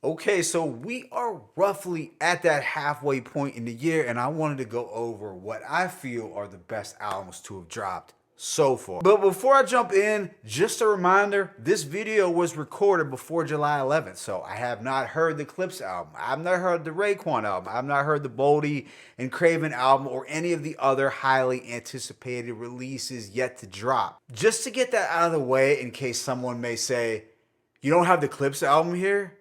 Okay, so we are roughly at that halfway point in the year, and I wanted to go over what I feel are the best albums to have dropped so far. But before I jump in, just a reminder, this video was recorded before July 11th, so I have not heard the Clips album, I've not heard the Raekwon album, I've not heard the Boldy and Craven album, or any of the other highly anticipated releases yet to drop. Just to get that out of the way, in case someone may say, you don't have the Clips album here?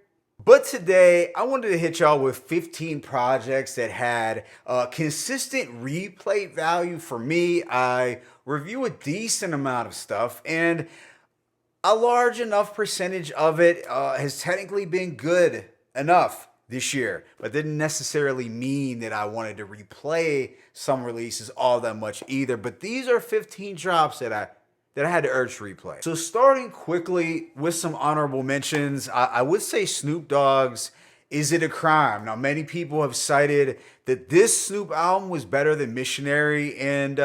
But today, I wanted to hit y'all with 15 projects that had consistent replay value for me. I review a decent amount of stuff, and a large enough percentage of it has technically been good enough this year, but didn't necessarily mean that I wanted to replay some releases all that much either. But these are 15 drops that I had to urge to replay. So starting quickly with some honorable mentions, I would say Snoop Dogg's Is It a Crime? Now, many people have cited that this Snoop album was better than Missionary, and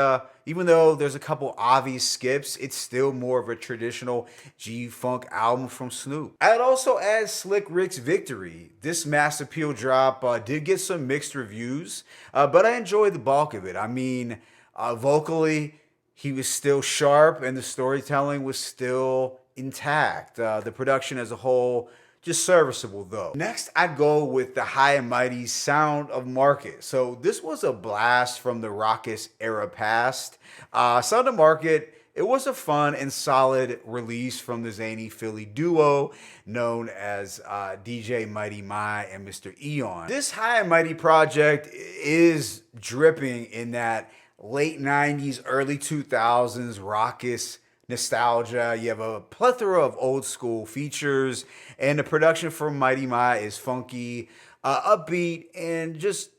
even though there's a couple obvious skips, it's still more of a traditional G-Funk album from Snoop. I'd also add Slick Rick's Victory. This Mass Appeal drop did get some mixed reviews, but I enjoyed the bulk of it. I mean, vocally, he was still sharp and the storytelling was still intact. The production as a whole, just serviceable though. Next, I'd go with the High and Mighty Sound of Market. So this was a blast from the Raucous era past. Sound of Market, it was a fun and solid release from the zany Philly duo known as DJ Mighty Mai and Mr. Eon. This High and Mighty project is dripping in that late 90s, early 2000s raucous nostalgia. You have a plethora of old school features, and the production from Mighty Mai is funky, upbeat, and just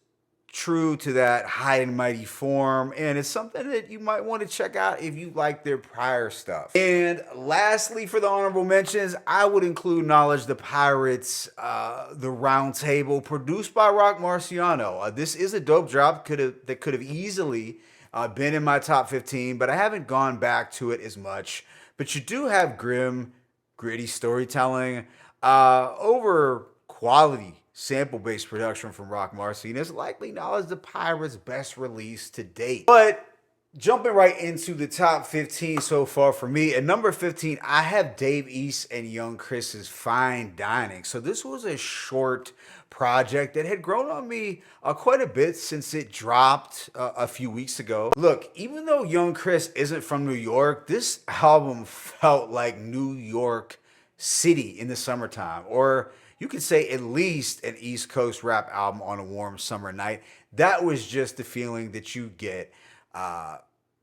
true to that high and mighty form. And it's something that you might want to check out if you like their prior stuff. And lastly, for the honorable mentions, I would include Knowledge the Pirates, The Round Table, produced by Rock Marciano. This is a dope drop that could have easily been in my top 15, but I haven't gone back to it as much. But you do have grim, gritty storytelling over quality sample-based production from Rock Marcy, and it's likely Knowledge the Pirates' best release to date. But jumping right into the top 15 so far for me, at number 15, I have Dave East and Young Chris's Fine Dining. So this was a short project that had grown on me quite a bit since it dropped a few weeks ago. Look, even though Young Chris isn't from New York, this album felt like New York City in the summertime, or you could say at least an East Coast rap album on a warm summer night. That was just the feeling that you get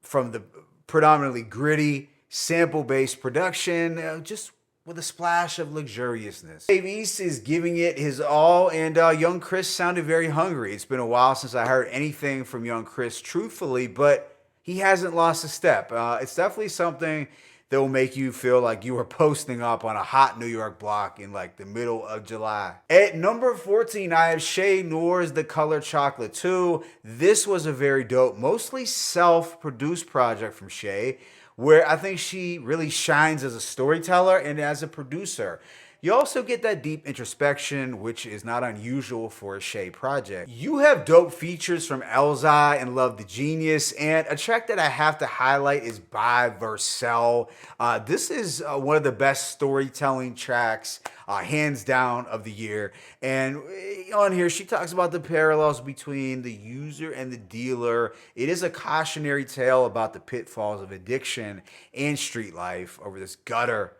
from the predominantly gritty, sample-based production, just with a splash of luxuriousness. Dave East is giving it his all, and Young Chris sounded very hungry. It's been a while since I heard anything from Young Chris, truthfully, but he hasn't lost a step. It's definitely something that will make you feel like you were posting up on a hot New York block in like the middle of July. At number 14, I have Shay Noor's The Color Chocolate 2. This was a very dope, mostly self-produced project from Shay, where I think she really shines as a storyteller and as a producer. You also get that deep introspection, which is not unusual for a Shay project. You have dope features from Elzhi and Love the Genius, and a track that I have to highlight is By Vercel. This is one of the best storytelling tracks, hands down, of the year. And on here, she talks about the parallels between the user and the dealer. It is a cautionary tale about the pitfalls of addiction and street life over this gutter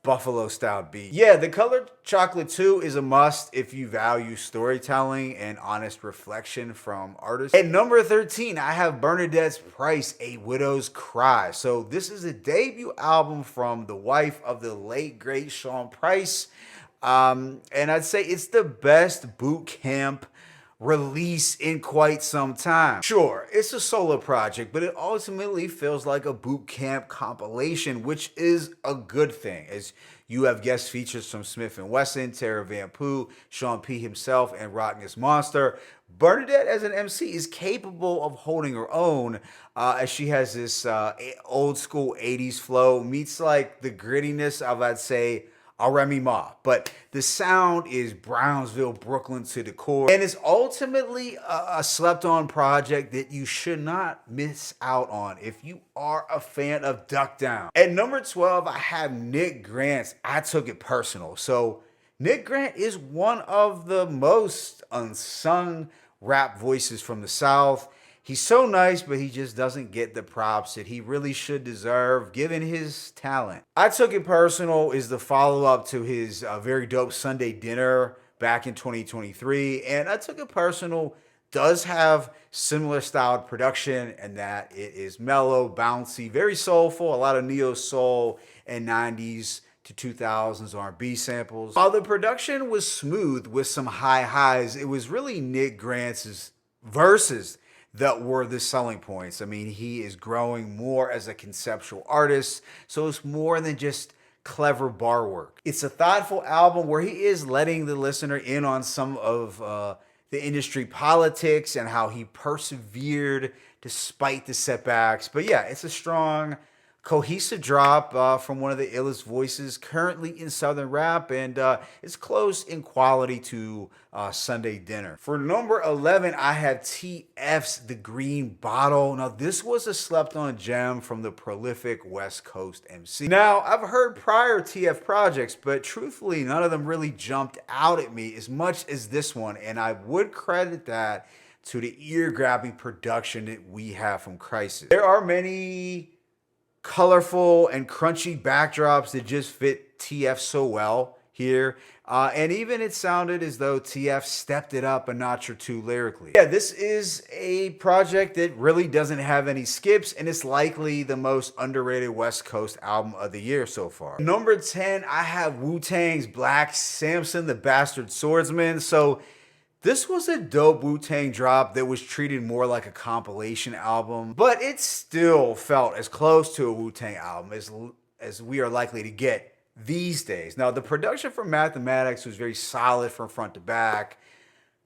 Buffalo style beat. Yeah, The Colored Chocolate 2 is a must if you value storytelling and honest reflection from artists. At number 13, I have Bernadette's Price, A Widow's Cry. So this is a debut album from the wife of the late, great Sean Price. And I'd say it's the best boot camp release in quite some time. Sure, it's a solo project, but it ultimately feels like a boot camp compilation, which is a good thing, as you have guest features from Smith & Wesson, Tara Van Poo, Sean P. himself, and Rockness Monster. Bernadette as an MC is capable of holding her own, as she has this old school 80s flow, meets like the grittiness of, I'd say, Remy Ma, but the sound is Brownsville, Brooklyn to the core, and it's ultimately a slept-on project that you should not miss out on if you are a fan of Duck Down. At number 12, I have Nick Grant's I Took It Personal. So Nick Grant is one of the most unsung rap voices from the South. He's so nice, but he just doesn't get the props that he really should deserve given his talent. I Took It Personal is the follow-up to his very dope Sunday Dinner back in 2023. And I Took It Personal does have similar styled production in that it is mellow, bouncy, very soulful, a lot of neo soul and 90s to 2000s R&B samples. While the production was smooth with some high highs, it was really Nick Grant's verses that were the selling points. I mean, he is growing more as a conceptual artist, so it's more than just clever bar work. It's a thoughtful album where he is letting the listener in on some of the industry politics and how he persevered despite the setbacks. But yeah, it's a strong, cohesive drop from one of the illest voices currently in Southern rap, and it's close in quality to Sunday Dinner. For number 11, I have TF's The Green Bottle. Now, this was a slept-on gem from the prolific West Coast MC. Now, I've heard prior TF projects, but truthfully, none of them really jumped out at me as much as this one, and I would credit that to the ear-grabbing production that we have from Crisis. There are many colorful and crunchy backdrops that just fit TF so well here. And even it sounded as though TF stepped it up a notch or two lyrically. Yeah, this is a project that really doesn't have any skips, and it's likely the most underrated West Coast album of the year so far. Number 10, I have Wu-Tang's Black Samson, the Bastard Swordsman. So this was a dope Wu-Tang drop that was treated more like a compilation album, but it still felt as close to a Wu-Tang album as we are likely to get these days. Now, the production for Mathematics was very solid from front to back.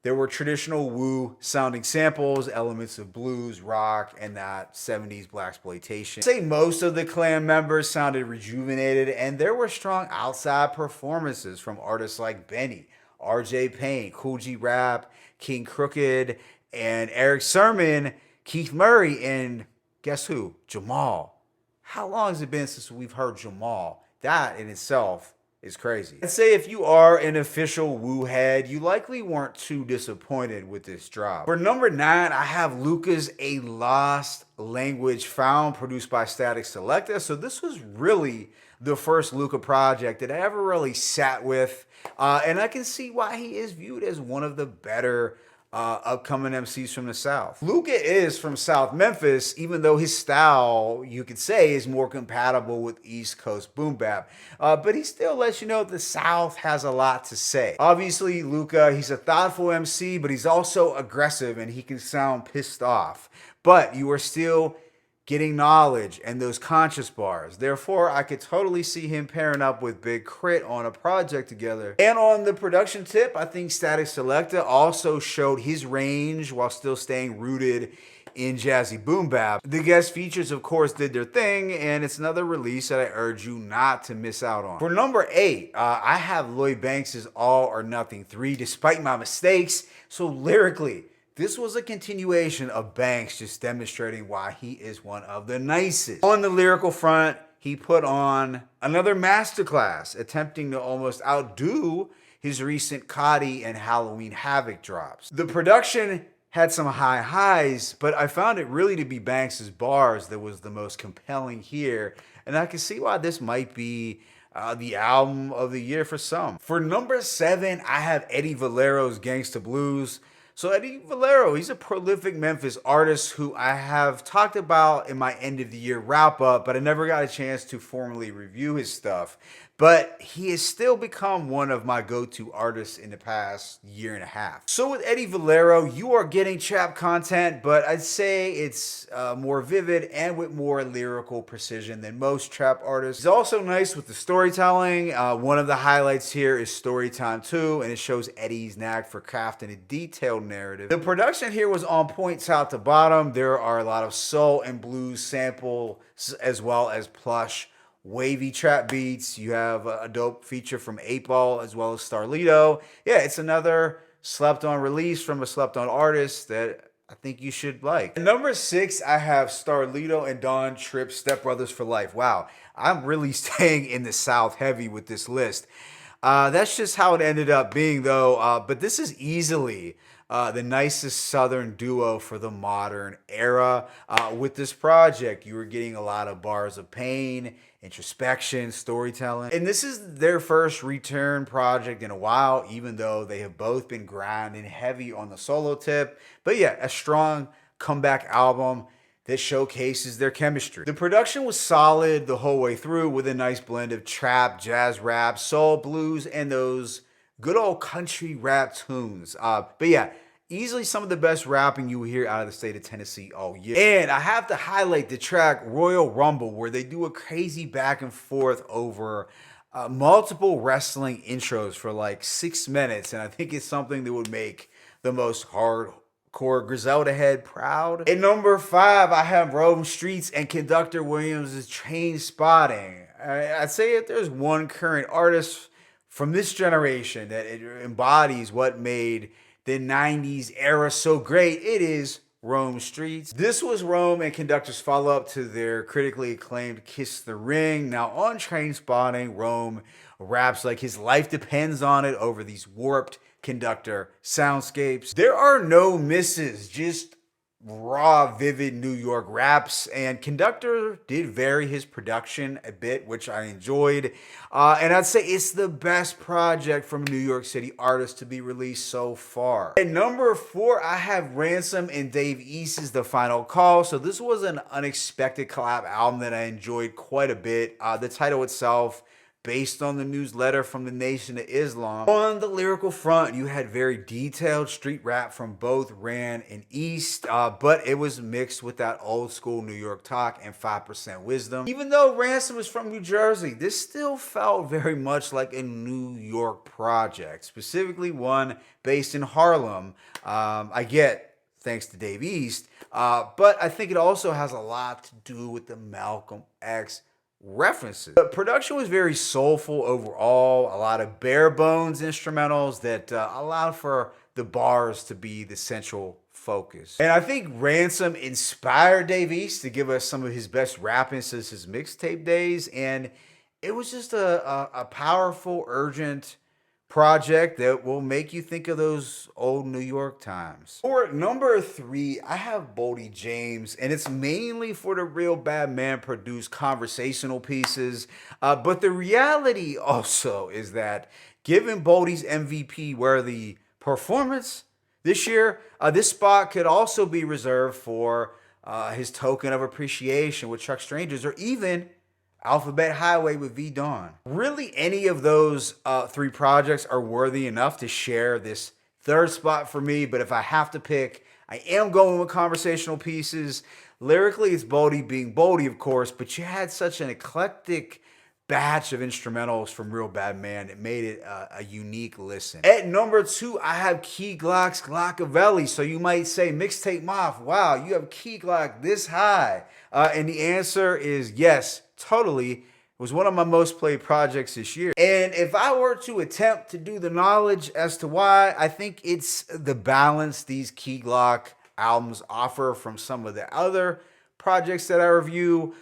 There were traditional Wu sounding samples, elements of blues, rock, and that 70s blaxploitation. I'd say most of the clan members sounded rejuvenated, and there were strong outside performances from artists like Benny, RJ Payne, Kool G Rap, King Crooked, and Eric Sermon, Keith Murray, and guess who? Jamal. How long has it been since we've heard Jamal? That in itself is crazy. I'd say if you are an official Wu head, you likely weren't too disappointed with this drop. For number 9, I have Luka's A Lost Language Found, produced by Static Selecta. So this was really the first Luka project that I ever really sat with. And I can see why he is viewed as one of the better upcoming MCs from the South. Luka is from South Memphis, even though his style, you could say, is more compatible with East Coast boom bap. But he still lets you know the South has a lot to say. Obviously, Luka, he's a thoughtful MC, but he's also aggressive and he can sound pissed off. But you are still getting knowledge and those conscious bars. Therefore, I could totally see him pairing up with Big Crit on a project together. And on the production tip, I think Static Selecta also showed his range while still staying rooted in jazzy boom bap. The guest features, of course, did their thing, and it's another release that I urge you not to miss out on. For number 8, I have Lloyd Banks' All or Nothing 3, Despite My Mistakes. So lyrically, this was a continuation of Banks just demonstrating why he is one of the nicest. On the lyrical front, he put on another masterclass, attempting to almost outdo his recent Cudi and Halloween Havoc drops. The production had some high highs, but I found it really to be Banks' bars that was the most compelling here, and I can see why this might be the album of the year for some. For number 7, I have Eddie Valero's Gangsta Blues. So Eddie Valero, he's a prolific Memphis artist who I have talked about in my end of the year wrap up, but I never got a chance to formally review his stuff. But he has still become one of my go-to artists in the past year and a half. So with Eddie Valero, you are getting trap content, but I'd say it's more vivid and with more lyrical precision than most trap artists. He's also nice with the storytelling. One of the highlights here is Storytime 2, and it shows Eddie's knack for crafting a detailed narrative. The production here was on point top to bottom. There are a lot of soul and blues samples as well as plush wavy trap beats. You have a dope feature from 8Ball as well as Starlito. Yeah, it's another slept on release from a slept on artist that I think you should like. At number 6, I have Starlito and Don Trip, Step Brothers for Life. Wow, I'm really staying in the South heavy with this list. That's just how it ended up being, though. But this is easily the nicest Southern duo for the modern era. With this project, you were getting a lot of bars of pain, introspection, storytelling. And this is their first return project in a while, even though they have both been grinding heavy on the solo tip. But yeah, a strong comeback album that showcases their chemistry. The production was solid the whole way through with a nice blend of trap, jazz rap, soul, blues, and those good old country rap tunes. But yeah, easily some of the best rapping you will hear out of the state of Tennessee all year. And I have to highlight the track Royal Rumble, where they do a crazy back and forth over multiple wrestling intros for like 6 minutes. And I think it's something that would make the most hardcore Griselda head proud. At number 5, I have Rome Streetz and Conductor Williams' Train Spotting. I'd say if there's one current artist from this generation that it embodies what made the 90s era so great, it is Rome Streetz. This was Rome and Conductor's follow-up to their critically acclaimed Kiss the Ring. Now on Train Spotting, Rome raps like his life depends on it over these warped Conductor soundscapes. There are no misses, just raw, vivid New York raps, and Conductor did vary his production a bit, which I enjoyed. And I'd say it's the best project from New York City artists to be released so far. At number 4, I have Ransom and Dave East's The Final Call. So this was an unexpected collab album that I enjoyed quite a bit. The title itself, based on the newsletter from the Nation of Islam. On the lyrical front, you had very detailed street rap from both Ran and East, but it was mixed with that old school New York talk and 5% wisdom. Even though Ransom is from New Jersey, this still felt very much like a New York project, specifically one based in Harlem. I get, thanks to Dave East, but I think it also has a lot to do with the Malcolm X references. The production was very soulful overall, a lot of bare bones instrumentals that allowed for the bars to be the central focus. And I think Ransom inspired Dave East to give us some of his best rapping since his mixtape days, and it was just a powerful, urgent project that will make you think of those old New York times. For number 3, I have Boldy James, and it's mainly for the Real Bad Man produced conversational pieces. But the reality also is that given Boldy's MVP worthy performance this year, this spot could also be reserved for his token of appreciation with Truck Strangers, or even Alphabet Highway with V Dawn. Really, any of those 3 projects are worthy enough to share this third spot for me, but if I have to pick, I am going with conversational pieces. Lyrically, it's Boldy being Boldy, of course, but you had such an eclectic batch of instrumentals from Real Bad Man. It made it a unique listen. At number 2, I have Key Glock's Glockavelli. So you might say, Mixtape Moth, wow, you have Key Glock this high. And the answer is yes, totally. It was one of my most played projects this year. And if I were to attempt to do the knowledge as to why, I think it's the balance these Key Glock albums offer from some of the other projects that I review.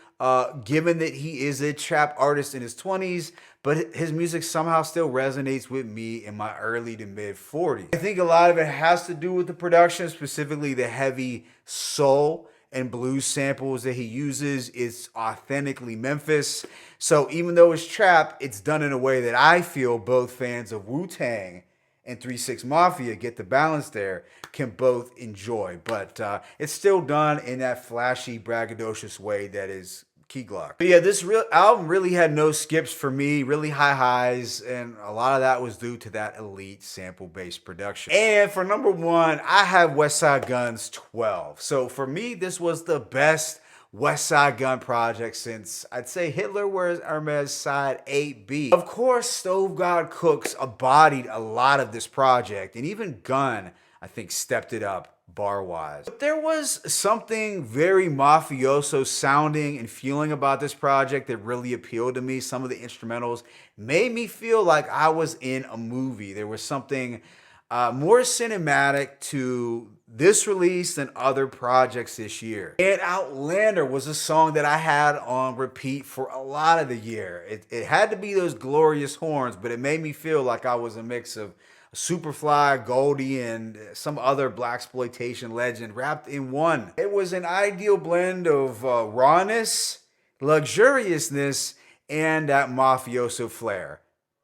Given that he is a trap artist in his 20s, but his music somehow still resonates with me in my early to mid 40s. I think a lot of it has to do with the production, specifically the heavy soul and blues samples that he uses. It's authentically Memphis. So even though it's trap, it's done in a way that I feel both fans of Wu-Tang and 3 6 Mafia, get the balance there, can both enjoy. But it's still done in that flashy, braggadocious way that is Key Glock. But yeah, this album really had no skips for me, really high highs, and a lot of that was due to that elite sample-based production. And for number 1, I have Westside Gunn's 12. So for me, this was the best Westside Gunn project since, I'd say, Hitler Wears Hermes Side 8B. Of course, Stove God Cooks embodied a lot of this project, and even Gunn, I think, stepped it up bar-wise. But there was something very mafioso sounding and feeling about this project that really appealed to me. Some of the instrumentals made me feel like I was in a movie. There was something more cinematic to this release than other projects this year. And Outlander was a song that I had on repeat for a lot of the year. It had to be those glorious horns, but it made me feel like I was a mix of Superfly, Goldie, and some other blaxploitation legend wrapped in one. It was an ideal blend of rawness, luxuriousness, and that mafioso flair.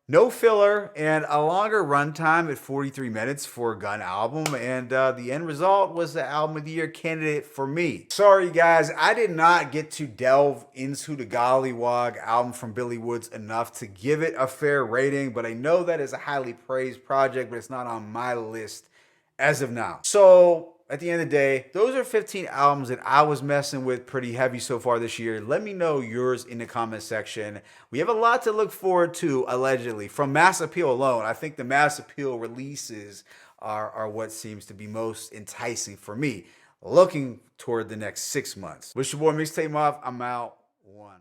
No filler and a longer runtime at 43 minutes for a Gun album, and the end result was the album of the year candidate for me. Sorry guys, I did not get to delve into the Gollywog album from Billy Woods enough to give it a fair rating, but I know that is a highly praised project, but it's not on my list as of now. So at the end of the day, those are 15 albums that I was messing with pretty heavy so far this year. Let me know yours in the comment section. We have a lot to look forward to, allegedly, from Mass Appeal alone. I think the Mass Appeal releases are what seems to be most enticing for me, looking toward the next 6 months. Wish your boy Mixtape Mob. I'm out. One.